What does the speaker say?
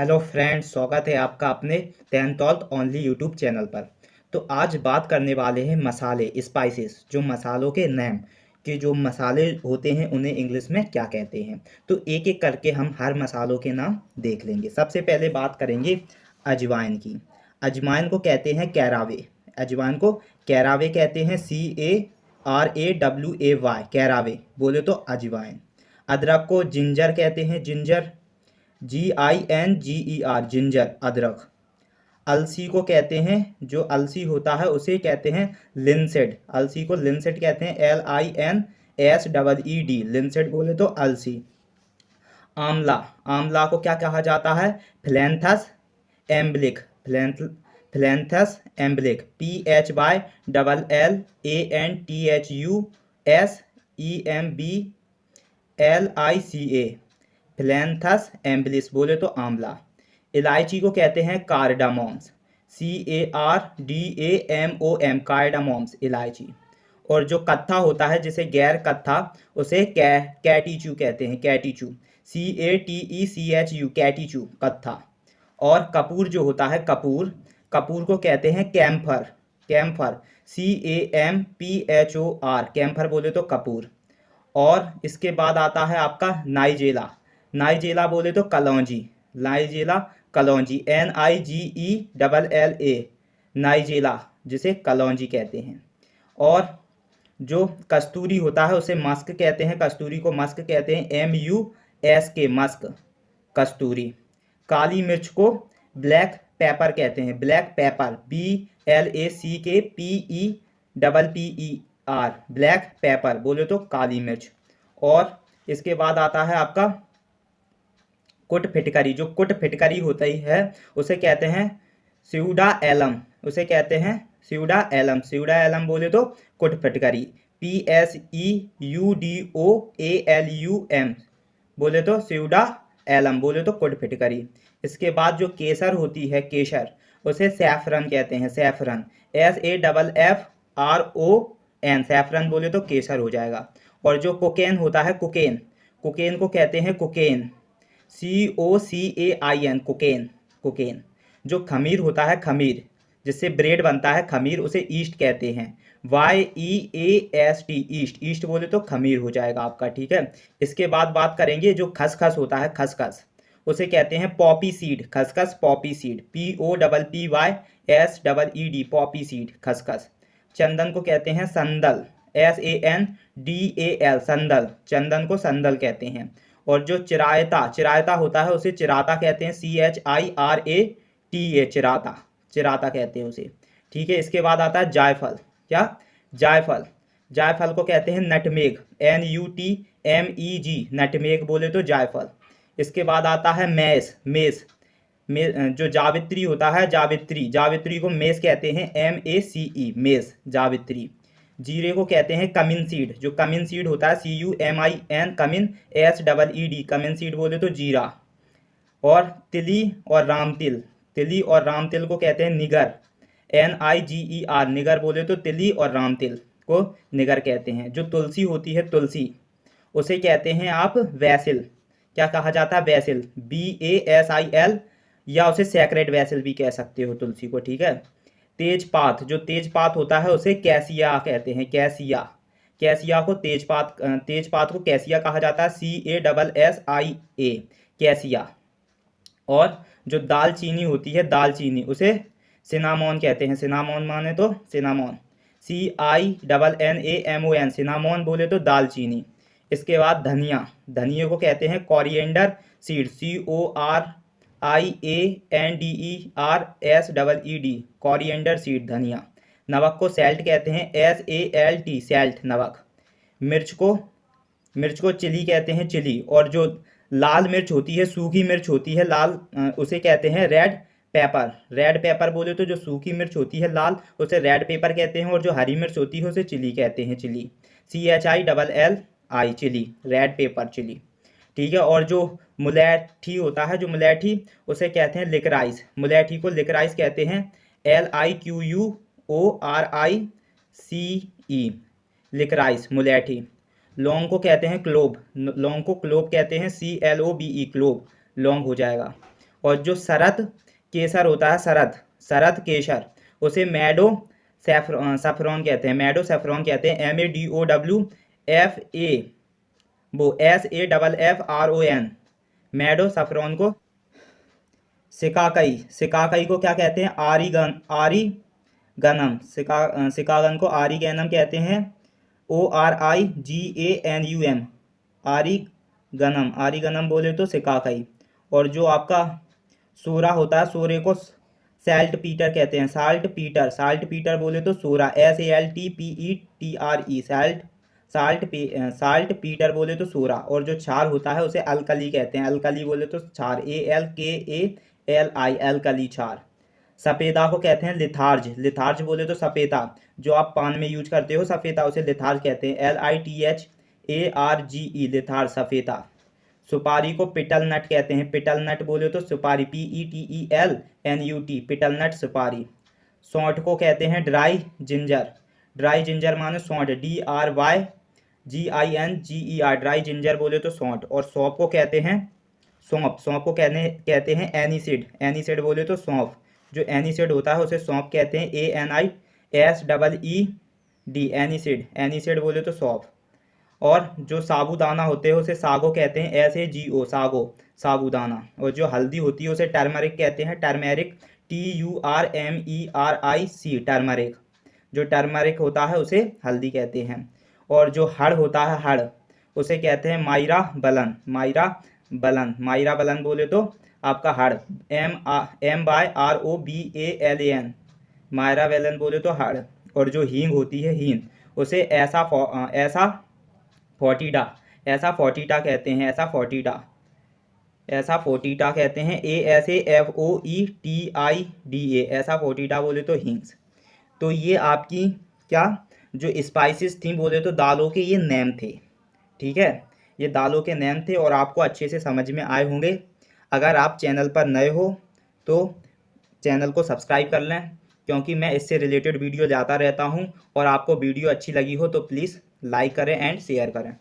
Hello friends, स्वागत है आपका अपने 10th ओनली यूट्यूब चैनल पर। तो आज बात करने वाले हैं मसाले, स्पाइसेस, जो मसालों के नाम कि जो मसाले होते हैं उन्हें इंग्लिश में क्या कहते हैं। तो एक एक करके हम हर मसालों के नाम देख लेंगे। सबसे पहले बात करेंगे अजवाइन की। अजवाइन को कहते हैं कैरावे। अजवाइन को कैरावे कहते हैं, CARAWAY, कैरावे बोले तो अजवाइन। अदरक को जिंजर कहते हैं, जिंजर, GINGER, जिंजर, अदरक। अलसी को कहते हैं, जो अलसी होता है उसे कहते हैं लिनसेड। अलसी को लिनसेड कहते हैं, LINSEED, लिनसेड बोले तो अलसी। आंवला, आंवला को क्या कहा जाता है? फिलेंथस एम्बलिक, फिलेंथस एम्बलिक, PHYLANTHUSEMBLICA, फिलेंथस एम्बलिस बोले तो आंवला। इलायची को कहते हैं कार्डामोम्स, CARDAMOM, कार्डामोम्स, इलायची। और जो कत्था होता है, जिसे गैर कत्था, उसे कैटीचू कहते हैं, कैटीचू, CATECHU, कैटीचू, कत्था। और कपूर जो होता है, कपूर, कपूर को कहते हैं कैम्फर, कैम्फर, CAMPHOR, कैम्फर बोले तो कपूर। और इसके बाद आता है आपका नाइजेला। नाइजेला बोले तो कलौंजी, नाइजेला, कलौंजी, NIGELLA, नाइजेला, जिसे कलौंजी कहते हैं। और जो कस्तूरी होता है उसे मस्क कहते हैं, कस्तूरी को मस्क कहते हैं, MUSK, मस्क, कस्तूरी। काली मिर्च को ब्लैक पेपर कहते हैं, black pepper, BLACKPEPPER, black pepper बोले तो काली मिर्च। और इसके बाद आता है आपका कुट फिटकरी। जो कुट फिटकरी होती है उसे कहते हैं स्यूडा एलम, उसे कहते हैं स्यूडा एलम, स्यूडा एलम बोले तो कुट फिटकरी, PSEUDOALUM बोले तो स्यूडा एलम बोले तो कुट फिटकरी। इसके बाद जो केसर होती है, केसर, उसे सैफरन कहते हैं, सैफरन, SAFFRON, सैफरन बोले तो केसर हो जाएगा। और जो कोकेन होता है, कोकेन, कोकेन को कहते हैं कोकेन, COCAIN, कोकेन, कोकेन। जो खमीर होता है, खमीर, जिससे ब्रेड बनता है, खमीर, उसे ईस्ट कहते हैं, YEAST, ईस्ट, ईस्ट बोले तो खमीर हो जाएगा आपका, ठीक है। इसके बाद बात करेंगे जो खसखस होता है, खसखस, उसे कहते हैं पॉपी सीड, खसखस, Poppy seed, POPPYSEED, Poppy seed, खसखस। चंदन को कहते हैं संदल, SANDAL, संदल, चंदन को संदल कहते हैं। और जो चिरायता, चिरायता होता है उसे चिराता कहते हैं, CHIRATA, चिराता, चिराता कहते हैं उसे, ठीक है। इसके बाद आता है जायफल, क्या? जायफल, जायफल को कहते हैं नटमेग, NUTMEG, नटमेग बोले तो जायफल। इसके बाद आता है मेस, मेस, जो जावित्री होता है, जावित्री, जावित्री को मेस कहते हैं, MACE, मेस, जावित्री। जीरे को कहते हैं कमिन सीड, जो कमिन सीड होता है, CUMIN, cumin, SEED, cumin seed बोले तो जीरा। और तिली और रामतिल, तिली और रामतिल को कहते हैं निगर, NIGER, निगर बोले तो तिली और रामतिल को निगर कहते हैं। जो तुलसी होती है, तुलसी, उसे कहते हैं आप वैसिल, क्या कहा जाता है? वैसिल, BASIL, या उसे सैक्रेड वैसिल भी कह सकते हो तुलसी को, ठीक है। तेजपात, जो तेजपात होता है उसे कैसिया कहते हैं, कैसिया, कैसिया को तेजपात, तेजपात को कैसिया कहा जाता है, CASSIA, कैसिया। और जो दालचीनी होती है, दालचीनी, उसे सिनामोन कहते हैं, सिनामोन माने तो सिनामोन, CINNAMON, सिनामोन बोले तो दालचीनी। इसके बाद धनिया, धनिया को कहते हैं coriander seed, CORIANDERSEED, coriander seed, धनिया। नमक को सैल्ट कहते हैं, SALT, सैल्ट, नमक। मिर्च को, मिर्च को चिली कहते हैं, चिली। और जो लाल मिर्च होती है, सूखी मिर्च होती है लाल, उसे कहते हैं रेड पेपर, रेड पेपर बोले तो जो सूखी मिर्च होती है लाल, उसे रेड पेपर कहते हैं। और जो हरी मिर्च होती है उसे चिली कहते हैं, chilli, CHILLI, chilli, red pepper, chilli, ठीक है। और जो मुलैठी होता है, जो मुलैठी, उसे कहते हैं लिकराइस, मुलैठी को लिकराइस कहते हैं, LIQUORICE, लिकराइस, मुलैठी। लौंग को कहते हैं क्लोव, लौंग को क्लोव कहते हैं, CLOVE, क्लोव, लौंग हो जाएगा। और जो शरद केसर होता है, शरद केसर, उसे मैडो सैफरॉन कहते हैं, मैडो सैफरॉन कहते हैं, MADOWFA वो SAFFRON, मैडो सैफरॉन को। सिकाकई को क्या कहते हैं? आरीगनम, सिकागन को आरीगैनम कहते हैं, ORIGANUM, आरीगनम बोले तो सिकाकई। और जो आपका सोरा होता है, सोरे को साल्ट पीटर कहते हैं, साल्ट पीटर बोले तो सोरा, SALTPETRE, साल्ट पीटर बोले तो सोरा। और जो क्षार होता है उसे अल्कली कहते हैं, अल्कली बोले तो क्षार, ALKALI, अल्कली क्षार। सफेदा को कहते हैं लिथार्ज बोले तो सफेदा, जो आप पान में यूज करते हो सफेदा, उसे लिथार्ज कहते हैं, LITHARGE, लिथार्ज, सफेदा। सुपारी को पिटल नट कहते हैं, पिटल नट बोले तो सुपारी, PETELNUT, पिटल नट, सुपारी। सौंठ को कहते हैं ड्राई जिंजर माने सौंठ, DRYGINGER, ड्राई जिंजर बोले तो सौंठ। और सौंफ को कहते हैं सौंफ को कहते हैं एनीसिड बोले तो सौंफ, जो एनीसिड होता है उसे सौंफ कहते हैं, ANISEED, एनीसिड बोले तो सौंफ। और जो साबूदाना होते हैं उसे सागो कहते हैं, SAGO, साबूदाना। और जो हल्दी होती है उसे टर्मरिक कहते हैं, टर्मेरिक, TURMERIC, टर्मरिक। जो टर्मरिक होता है उसे हल्दी कहते हैं। और जो हड़ होता है, हड़, उसे कहते हैं मायरा बलन बोले तो आपका हड़, MYROBALAN, मायरा बेलन बोले तो हड़। और जो हींग होती है, हींग, उसे ऐसा फोर्टिडा कहते हैं, ऐसा फोर्टिडा कहते हैं, ASAFOETIDA, ऐसा फोर्टिडा बोले तो हींग्स। तो ये आपकी क्या जो स्पाइसेस थी बोले तो दालों के ये नेम थे, ठीक है, ये दालों के नेम थे और आपको अच्छे से समझ में आए होंगे। अगर आप चैनल पर नए हो तो चैनल को सब्सक्राइब कर लें, क्योंकि मैं इससे रिलेटेड वीडियो लाता रहता हूं। और आपको वीडियो अच्छी लगी हो तो प्लीज़ लाइक करें एंड शेयर करें।